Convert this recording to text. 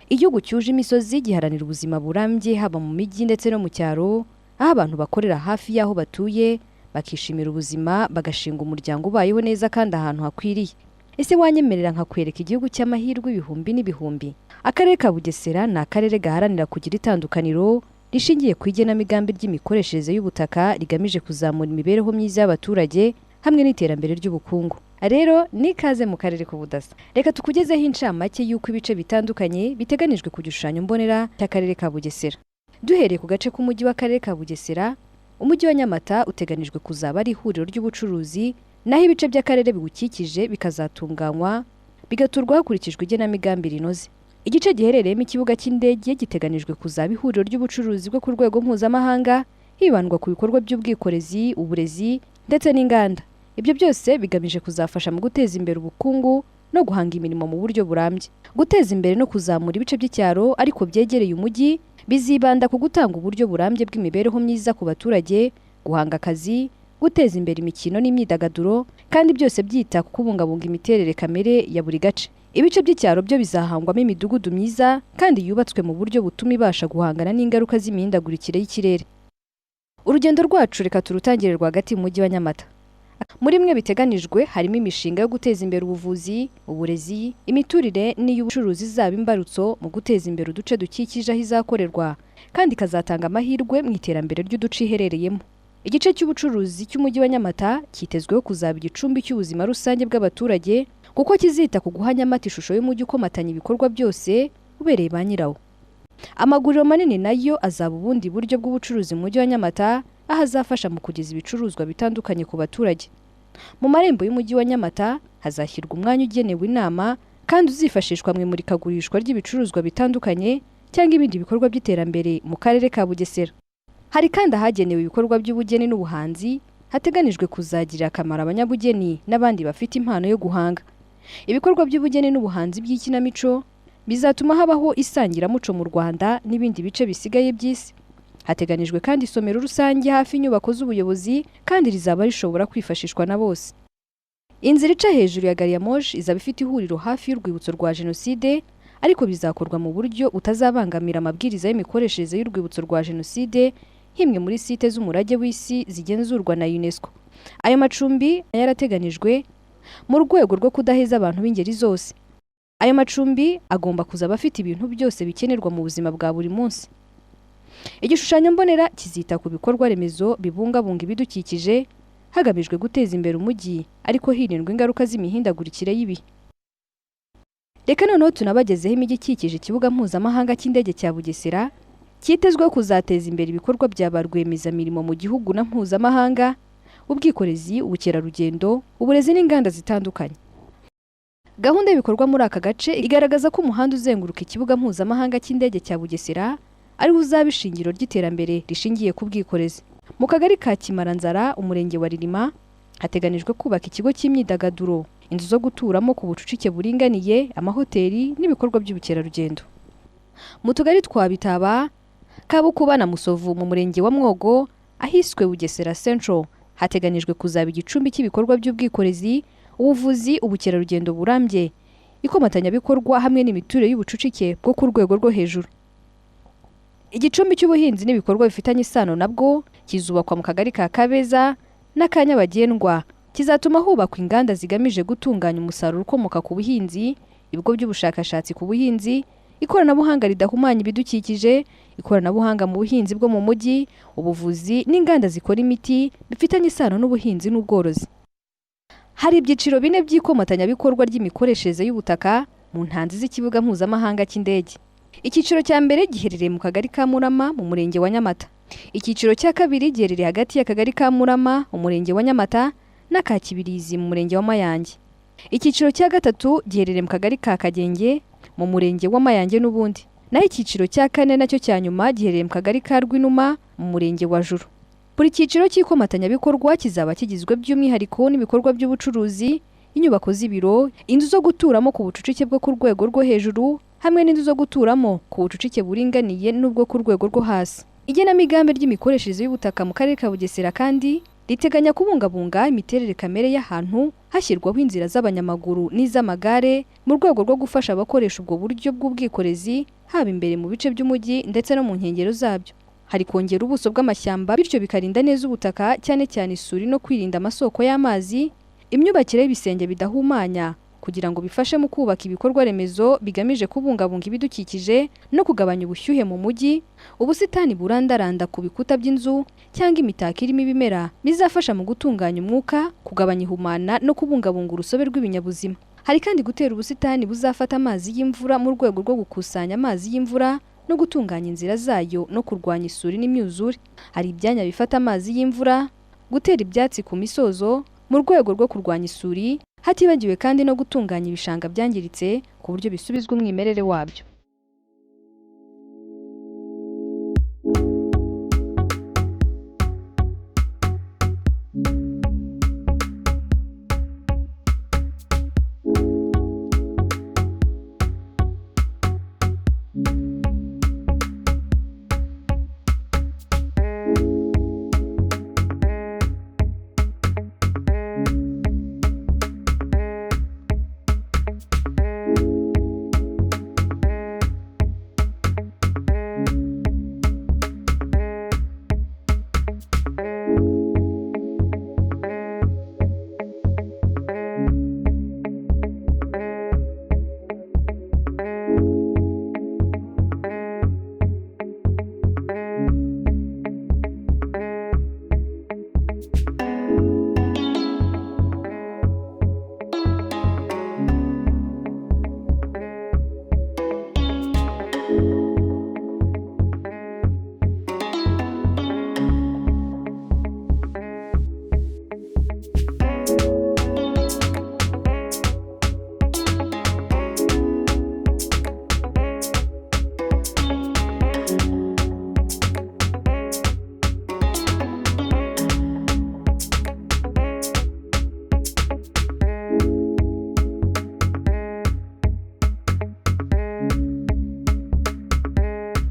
Igihugu cyuje imisozi giharanira ubuzima burambye haba mu mijyi ndetse no mu cyaro, aho abantu bakorera hafi y'aho batuye bakishimira ubuzima bagashinga umuryango ubayeho neza kandi ahantu hakwiriye. Ese wanyemerera nkakwereka igihugu cy'amahirwe ibihumbi n'ibihumbi? Akarere ka Bugesera ni akarere gaharanira kugira itandukaniro rishingiye ku igenamigambi ry'imikoreshereze y'ubutaka rigamije kuzamura imibereho myiza y'abaturage hamwe n'iterambere ry'ubukungu. Rero ni ikaze mu karere k'ubudasa. Reka tukugezeho incamake y'uko ibice bitandukanye biteganijwe ku gishushanyo mbonera cy'akarere ka Bugesera. Duhereye ku gace k'umujyi w'akarere ka Bugesera, umujyi wa Nyamata uteganijwe kuzaba ari ihuriro ry'ubucuruzi, naho ibice by'akarere biwukikije bikazatunganywa bigaturwa hakurikijwe igenamigambi rinoze. Igice giherereyemo ikibuga cy'indege giteganijwe kuzaba ihuriro ry'ubucuruzi bwo ku rwego mpuzamahanga, hibandwa ku bikorwa by'ubwikorezi, uburezi ndetse n'inganda. Ibyo byose bigamije kuzafasha mu guteza imbere ubukungu no guhanga imirimo mu buryo burambye. Guteza imbere no kuzamura ibice by'icyaro ariko byegereye umujyi bizibanda ku gutanga uburyo burambye bw'imibereho myiza ku baturage, guhanga akazi, guteza imbere imikino n'imyidagaduro, kandi byose byita ku kubungabunga imiterere kamere ya buri gace. Ibice by'icyaro byo bizahangwamo imidugudu myiza kandi yubatswe mu buryo butuma ibasha guhangana n'ingaruka z'imihindagurikire y'ikirere. Urugendo rwacu reka turutangire rwagati mu mujyi wa Nyamata. Muri mwe biteganijwe harimo imishinga yo guteza imbere ubuvuzi, uburezi, imiturire n'iy'ubucuruzi zaba imbarutso mu guteza imbere uduce dukikije aho izakorerwa, kandi ikazatanga amahirwe mu iterambere ry'uduce iherereyemo. Igice cy'ubucuruzi cy'umujyi wa Nyamata cyitezweho kuzaba igicumbi cy'ubuzima rusange bw'abaturage, kuko kizita ku guha Nyamata ishusho y'umujyi ukomatanya ibikorwa byose ubereye ba nyirawo. Amaguriro manini nayo azaba ubundi buryo bw'ubucuruzi mu mujyi wa Nyamata, aho azafasha mu kugeza ibicuruzwa bitandukanye ku baturage. Mu marembo y'umujyi wa Nyamata hazashyirwa umwanya ugenewe inama kandi uzifashishwa mu imurikagurishwa ry'ibicuruzwa bitandukanye cyangwa ibindi bikorwa by'iterambere mu karere ka Bugesera. Hari kandi ahagenewe ibikorwa by'ubugeni n'ubuhanzi, hateganijwe kuzagirira akamaro abanyabugeni n'abandi bafite impano yo guhanga. Ibikorwa by'ubugeni n'ubuhanzi by'ikinamico bizatuma habaho isangiramuco mu Rwanda n'ibindi bice bisigaye by'isi. Hateganijwe kandi isomero rusange hafi inyubako z'ubuyobozi kandi rizaba rishobora kwifashishwa na bose. Inzira ica hejuru ya gari ya moshi izaba ifite ihuriro hafi y'urwibutso rwa Jenoside, ariko bizakorwa mu buryo utazabangamira amabwiriza y'imikoreshereze y'urwibutso rwa Jenoside himwe muri site z'umurage w'isi zigenzurwa na UNESCO. Ayo macumbi yarateganijwe mu rwego rwo kudaheza abantu b'ingeri zose. Ayo macumbi agomba kuzaba afite ibintu byose bikenerwa mu buzima bwa buri munsi. Igishushanyo mbonera kizita ku bikorwa remezo bibungabunga ibidukikije hagamijwe guteza imbere umujyi ariko hirindwa ingaruka z'imihindagurikire y'ibihe. Reka noneho tunabagezeho imijyi ikikije ikibuga mpuzamahanga cy'indege cya Bugesera, cyitezweho kuzateza imbere ibikorwa bya ba rwiyemezamirimo mu gihugu na mpuzamahanga, ubwikorezi, ubukerarugendo, uburezi n'inganda zitandukanye. Gahunda y'ibikorwa muri aka gace igaragaza ko umuhanda uzenguruka ikibuga mpuzamahanga cy'indege cya Bugesera ariho uzaba ishingiro ry'iterambere rishingiye ku bwikorezi. Mu kagari ka Kimaranzara, umurenge wa Rilima, hateganijwe kubaka ikigo cy'imyidagaduro, inzu zo guturamo ku bucucike buringaniye, amahoteli n'ibikorwa by'ubukerarugendo. Mu tugari twa Bitaba, Kabukuba na Musovu mu murenge wa Mwogo, ahiswe Bugesera Central, hateganijwe kuzaba igicumbi cy'ibikorwa by'ubwikorezi, ubuvuzi, ubukerarugendo burambye, ikomatanyabikorwa hamwe n'imiturire y'ubucucike bwo ku rwego rwo hejuru. Igicumbi cy'ubuhinzi n'ibikorwa bifitanye isano nabwo kizubakwa mu kagari ka Kabeza n'Akanyabagendwa, kizatuma hubakwa inganda zigamije gutunganya umusaruro ukomoka ku buhinzi, ibigo by'ubushakashatsi ku buhinzi, ikoranabuhanga ridahumanya ibidukikije, ikoranabuhanga mu buhinzi bwo mu mujyi, ubuvuzi n'inganda zikora imiti bifitanye isano n'ubuhinzi n'ubworozi. Hari ibyiciro bine by'ikomatanyabikorwa ry'imikoreshereze y'ubutaka mu ntanzi z'ikibuga mpuzamahanga cy'indege. Icyiciro cya mbere giherereye mu kagari ka Murama mu murenge wa Nyamata. Icyiciro cya kabiri giherereye hagati y'akagari ka Murama mu murenge wa Nyamata n'aka Kibirizi mu murenge wa Mayange. Icyiciro cya gatatu giherereye mu kagari ka Kagenge mu murenge wa Mayange n'ubundi. Naho icyiciro cya kane nacyo cya nyuma giherereye mu kagari ka Rwinuma mu murenge wa Juru. Buri cyiciro cy'ikomatanyabikorwa kizaba kigizwe by'umwihariko n'ibikorwa by'ubucuruzi, inyubako z'ibiro, inzu zo guturamo ku bucucike bwo ku rwego rwo hejuru hamwe n'inzu zo guturamo ku bucucike buringaniye n'ubwo ku rwego rwo hasi. Igenamigambi ry'imikoreshereze y'ubutaka mu karere ka Bugesera kandi riteganya kubungabunga imiterere kamere y'ahantu hashyirwaho inzira z'abanyamaguru n'iz'amagare mu rwego rwo gufasha abakoresha ubwo buryo bw'ubwikorezi haba imbere mu bice by'umujyi ndetse no mu nkengero zabyo. Hari kongera ubuso bw'amashyamba bityo bikarinda neza ubutaka cyane cyane isuri no kwirinda amasoko y'amazi, imyubakire y'ibisenge bidahumanya kugira ngo bifashe mu kubaka ibikorwa remezo bigamije kubungabunga ibidukikije no kugabanya ubushyuhe mu mujyi, ubusitani burandaranda ku bikuta by'inzu cyangwa imitako irimo ibimera bizafasha mu gutunganya umwuka, kugabanya ihumana no kubungabunga urusobe rw'ibinyabuzima. Hari kandi gutera ubusitani buzafata amazi y'imvura mu rwego rwo gukusanya amazi y'imvura no gutunganya inzira zayo no kurwanya isuri n'imyuzure. Hari ibyanya bifata amazi y'imvura, gutera ibyatsi ku misozo mu rwego rwo kurwanya isuri, hatibagiwe kandi no gutunganya ibishanga byangiritse ku buryo bisubizwa umwimerere wabyo.